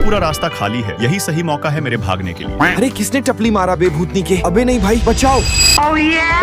पूरा रास्ता खाली है, यही सही मौका है मेरे भागने के लिए। अरे किसने टपली मारा बे भूतनी के? अबे नहीं भाई बचाओ।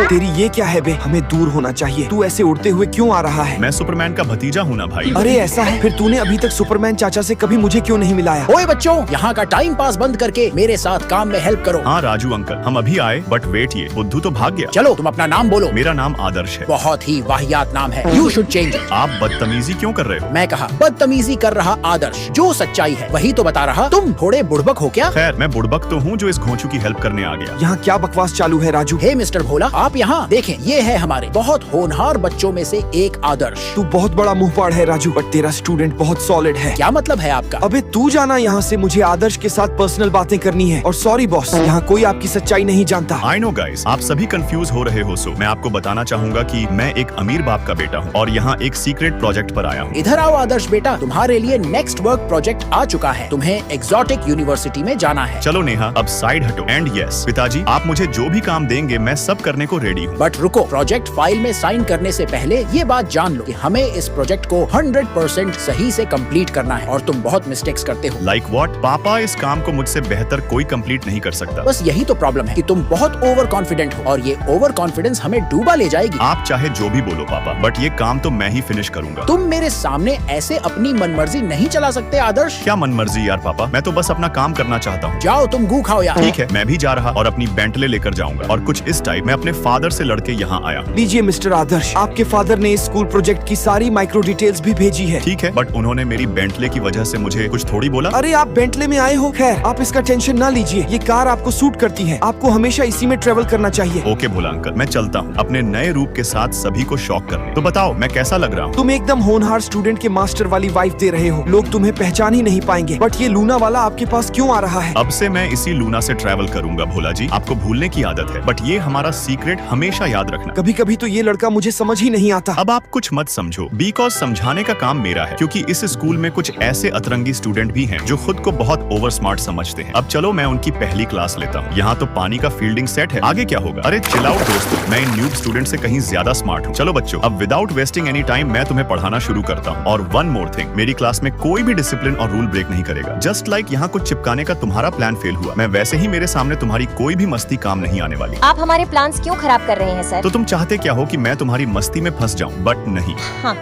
तेरी ये क्या है बे? हमें दूर होना चाहिए। तू ऐसे उड़ते हुए क्यों आ रहा है? मैं सुपरमैन का भतीजा हूँ ना भाई। अरे ऐसा है? फिर तूने अभी तक सुपरमैन चाचा से कभी मुझे क्यों नहीं मिलाया? ओए बच्चों, यहाँ का टाइम पास बंद करके मेरे साथ काम में हेल्प करो। हाँ राजू अंकल, हम अभी आए, बट वेट ये बुद्धू तो भाग गया। चलो तुम अपना नाम बोलो। मेरा नाम आदर्श है। बहुत ही वाहियात नाम है, यू शुड चेंज इट। आप बदतमीजी क्यों कर रहे हो? मैं कहा बदतमीजी कर रहा आदर्श, जो सच्चाई है वही तो बता रहा। तुम थोड़े बुड़बक हो क्या? खैर मैं बुड़बक तो हूँ जो इस घोंचू की हेल्प करने आ गया। यहाँ क्या बकवास चालू है राजू? हे मिस्टर भोला, आप यहाँ देखें, ये है हमारे बहुत होनहार बच्चों में से एक आदर्श। तू बहुत बड़ा मुंहफाड़ है राजू, बट तेरा स्टूडेंट बहुत सॉलिड है। क्या मतलब है आपका? अबे तू जाना यहाँ से, मुझे आदर्श के साथ पर्सनल बातें करनी है। और सॉरी बॉस, यहाँ कोई आपकी सच्चाई नहीं जानता। आई नो गाइस, आप सभी कंफ्यूज हो रहे हो, सो मैं आपको बताना चाहूंगा कि मैं एक अमीर बाप का बेटा हूँ और यहाँ एक सीक्रेट प्रोजेक्ट पर आया हूँ। इधर आओ आदर्श बेटा, तुम्हारे लिए नेक्स्ट वर्क प्रोजेक्ट आ चुका है। तुम्हें एग्जॉटिक यूनिवर्सिटी में जाना है। चलो नेहा, अब साइड हटो। एंड यस पिताजी, आप मुझे जो भी काम देंगे मैं सब करने को रेडी हूँ। बट रुको, प्रोजेक्ट फाइल में साइन करने से पहले ये बात जान लो कि हमें इस प्रोजेक्ट को 100% सही से कंप्लीट करना है और तुम बहुत मिस्टेक्स करते हो। Like what? पापा, इस काम को मुझसे बेहतर कोई कंप्लीट नहीं कर सकता। बस यही तो प्रॉब्लम है कि तुम बहुत ओवर कॉन्फिडेंट हो और ये ओवर कॉन्फिडेंस हमें डूबा ले जाएगी। आप चाहे जो भी बोलो पापा, बट ये काम तो मैं ही फिनिश करूंगा। तुम मेरे सामने ऐसे अपनी मनमर्जी नहीं चला सकते आदर्श। क्या मनमर्जी यार पापा, मैं तो बस अपना काम करना चाहता हूँ। जाओ तुम गू खाओ यार। ठीक है, मैं भी जा रहा और अपनी बेंटले लेकर जाऊंगा और कुछ इस टाइप मैं अपने फादर से लड़के यहाँ आया हूँ। लीजिए मिस्टर आदर्श, आपके फादर ने इस स्कूल प्रोजेक्ट की सारी माइक्रो डिटेल्स भी भेजी है। ठीक है, बट उन्होंने मेरी बेंटले की वजह से मुझे कुछ थोड़ी बोला। अरे आप बेंटले में आए हो, खैर आप इसका टेंशन ना लीजिए, ये कार आपको सूट करती है, आपको हमेशा इसी में ट्रेवल करना चाहिए। ओके भोला अंकल, मैं चलता हूँ अपने नए रूप के साथ सभी को शॉक करने। तो बताओ मैं कैसा लग रहा हूँ? तुम एकदम होनहार स्टूडेंट के मास्टर वाली वाइफ दे रहे हो, लोग तुम्हें पहचान ही नहीं पाएंगे। बट ये लूना वाला आपके पास क्यों आ रहा है? अब से मैं इसी लूना से ट्रैवल करूंगा भोला जी। आपको भूलने की आदत है, बट ये हमारा सीक्रेट हमेशा याद रखना। कभी कभी तो ये लड़का मुझे समझ ही नहीं आता। अब आप कुछ मत समझो, बिकॉज समझाने का काम मेरा है, क्योंकि इस स्कूल में कुछ ऐसे अतरंगी स्टूडेंट भी हैं जो खुद को बहुत ओवर स्मार्ट समझते हैं। अब चलो मैं उनकी पहली क्लास लेता हूँ। यहाँ तो पानी का फील्डिंग सेट है, आगे क्या होगा? अरे चिल आउट दोस्तों, मैं इन न्यूब स्टूडेंट से कहीं ज्यादा स्मार्ट हूँ। चलो बच्चों, अब विदाउट वेस्टिंग एनी टाइम मैं तुम्हें पढ़ाना शुरू करता हूँ। और वन मोर थिंग, मेरी क्लास में कोई भी डिसिप्लिन और रूल ब्रेक नहीं करेगा। जस्ट लाइक यहाँ कुछ चिपकाने का तुम्हारा प्लान फेल हुआ, मैं वैसे ही मेरे सामने तुम्हारी कोई भी मस्ती काम नहीं आने वाली। आप हमारे प्लान्स क्यों खराब कर रहे हैं सर? तो तुम चाहते क्या हो कि मैं तुम्हारी मस्ती में फंस जाऊं? बट नहीं। हाँ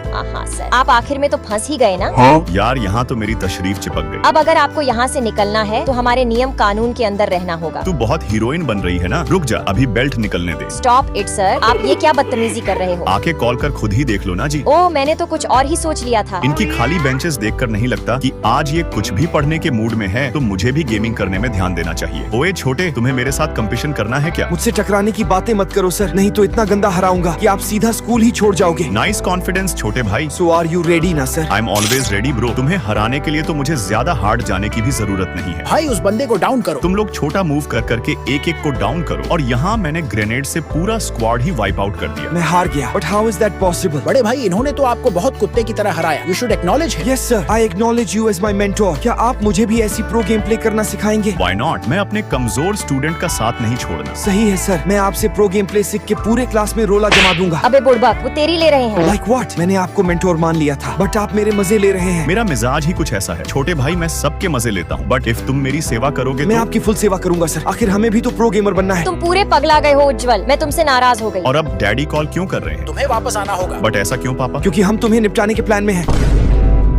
सर, आप आखिर में तो फंस ही गए ना। यार यहाँ तो मेरी तशरीफ चिपक गई। अब अगर आपको यहाँ से निकलना है तो हमारे नियम कानून के अंदर रहना होगा। तू बहुत हीरोइन बन रही है ना, रुक जा, अभी बेल्ट निकलने दे। स्टॉप इट सर, आप ये क्या बदतमीजी कर रहे हो? आके कॉल कर खुद ही देख लो ना जी। ओह, मैंने तो कुछ और ही सोच लिया था। इनकी खाली बेंचेस देखकर नहीं लगता कि आज ये कुछ भी पढ़ने के मूड में है, तो मुझे भी गेमिंग करने में ध्यान देना चाहिए। ओए छोटे, तुम्हें मेरे साथ कंपटीशन करना है क्या? मुझसे टकराने की बातें मत करो सर, नहीं तो इतना गंदा हराऊंगा कि आप सीधा स्कूल ही छोड़ जाओगे। नाइस कॉन्फिडेंस छोटे भाई। सो आर यू रेडी ना sir? I am always ready bro. तुम्हें हराने के लिए तो मुझे ज्यादा हार्ड जाने की भी जरूरत नहीं है। भाई उस बंदे को डाउन करो। तुम लोग छोटा मूव कर करके एक एक को डाउन करो, और यहाँ मैंने ग्रेनेड से पूरा स्क्वाड ही वाइप आउट कर दिया। मैं हार गया, but how is that possible? बड़े भाई, इन्होंने तो आपको बहुत कुत्ते की तरह हराया। You should acknowledge him. Yes sir, I acknowledge you as my mentor. क्या आप मुझे भी ऐसी प्रो गेम प्ले करना सिखाएंगे? Why not? मैं अपने कमजोर स्टूडेंट का साथ नहीं छोड़ना। सही है सर, मैं आपसे प्रो गेम प्ले सीख के पूरे क्लास में रोला जमा दूंगा। अबे बुड़बक, वो तेरी ले रहे हैं। Like what? मैंने आपको मेंटोर मान लिया था, बट आप मेरे मजे ले रहे हैं। मेरा मिजाज ही कुछ ऐसा है छोटे भाई, मैं सबके मजे लेता हूँ, बट इफ तुम मेरी सेवा करोगे मैं तो... आपकी फुल सेवा करूंगा सर, आखिर हमें भी तो प्रो गेमर बनना है। तुम पूरे पगला गए हो उज्जवल, मैं तुमसे नाराज हो गई। और अब डैडी कॉल क्यों कर रहे हैं? तुम्हें वापस आना होगा। बट ऐसा क्यों पापा? क्योंकि हम तुम्हें निपटाने के प्लान में हैं।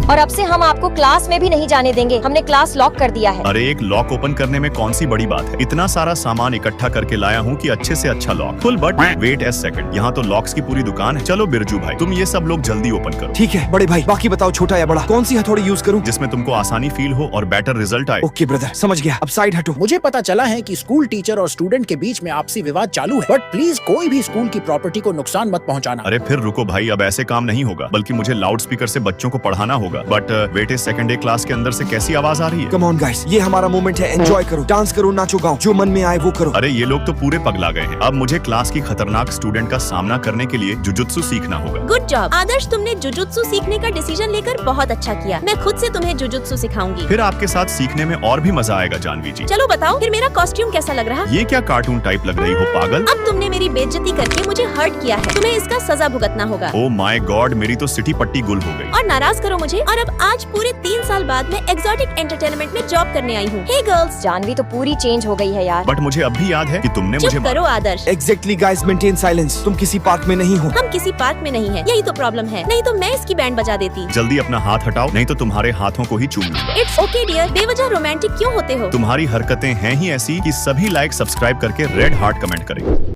और अब से हम आपको क्लास में भी नहीं जाने देंगे, हमने क्लास लॉक कर दिया है। अरे एक लॉक ओपन करने में कौन सी बड़ी बात है? इतना सारा सामान इकट्ठा करके लाया हूँ कि अच्छे से अच्छा lock full. But wait a second, यहाँ तो लॉक्स की पूरी दुकान है। चलो बिरजू भाई, तुम ये सब लोग जल्दी ओपन करो। ठीक है बड़े भाई, बाकी बताओ छोटा या बड़ा, कौन सी हथौड़ी यूज करूँ जिसमें तुमको आसानी फील हो और बेटर रिजल्ट आए। ओके ब्रदर, समझ गया, अब साइड हटो। मुझे पता चला है कि स्कूल टीचर और स्टूडेंट के बीच में आपसी विवाद चालू है, बट प्लीज कोई भी स्कूल की प्रॉपर्टी को नुकसान मत पहुंचाना। अरे फिर रुको भाई, अब ऐसे काम नहीं होगा, बल्कि मुझे लाउड स्पीकर से बच्चों को पढ़ाना होगा। बट वेट सेकंड, एक क्लास के अंदर से कैसी आवाज आ रही है? कम ऑन गाइस, ये हमारा मोमेंट है, एंजॉय करो, डांस करो, नाचो गाओ, जो मन में आए वो करो। अरे ये लोग तो पूरे पगला गए हैं। अब मुझे क्लास की खतरनाक स्टूडेंट का सामना करने के लिए जुजुत्सु सीखना होगा। गुड जॉब आदर्श, तुमने जुजुत्सु सीखने का डिसीजन लेकर बहुत अच्छा किया। मैं खुद से तुम्हें जुजुत्सु सिखाऊंगी। फिर आपके साथ सीखने में और भी मजा आएगा जानवी जी। चलो बताओ, फिर मेरा कॉस्ट्यूम कैसा लग रहा? ये क्या कार्टून टाइप लग रही हो पागल? अब तुमने मेरी बेइज्जती करके मुझे हर्ट किया है, तुम्हें इसका सजा भुगतना होगा। ओ माय गॉड, मेरी तो सिटी पट्टी गुल हो गई। और नाराज करो मुझे, और अब आज पूरे 3 साल बाद मैं एक्सोटिक एंटरटेनमेंट में जॉब करने आई हूँ। हे गर्ल्स, जानवी तो पूरी चेंज हो गई है यार। बट मुझे अब भी याद है कि तुमने मुझे चुप करो Adarsh. Exactly guys, maintain silence. तुम किसी पार्क में नहीं हो। हम किसी पार्क में नहीं है, यही तो प्रॉब्लम है। नहीं तो मैं इसकी बैंड बजा देती। जल्दी अपना हाथ हटाओ, नहीं तो तुम्हारे हाथों को ही चूम लूंगा। इट्स ओके डियर, बेवजह रोमांटिक क्यों होते हो? तुम्हारी हरकतें हैं ही ऐसी कि सभी लाइक सब्सक्राइब करके रेड हार्ट कमेंट करें।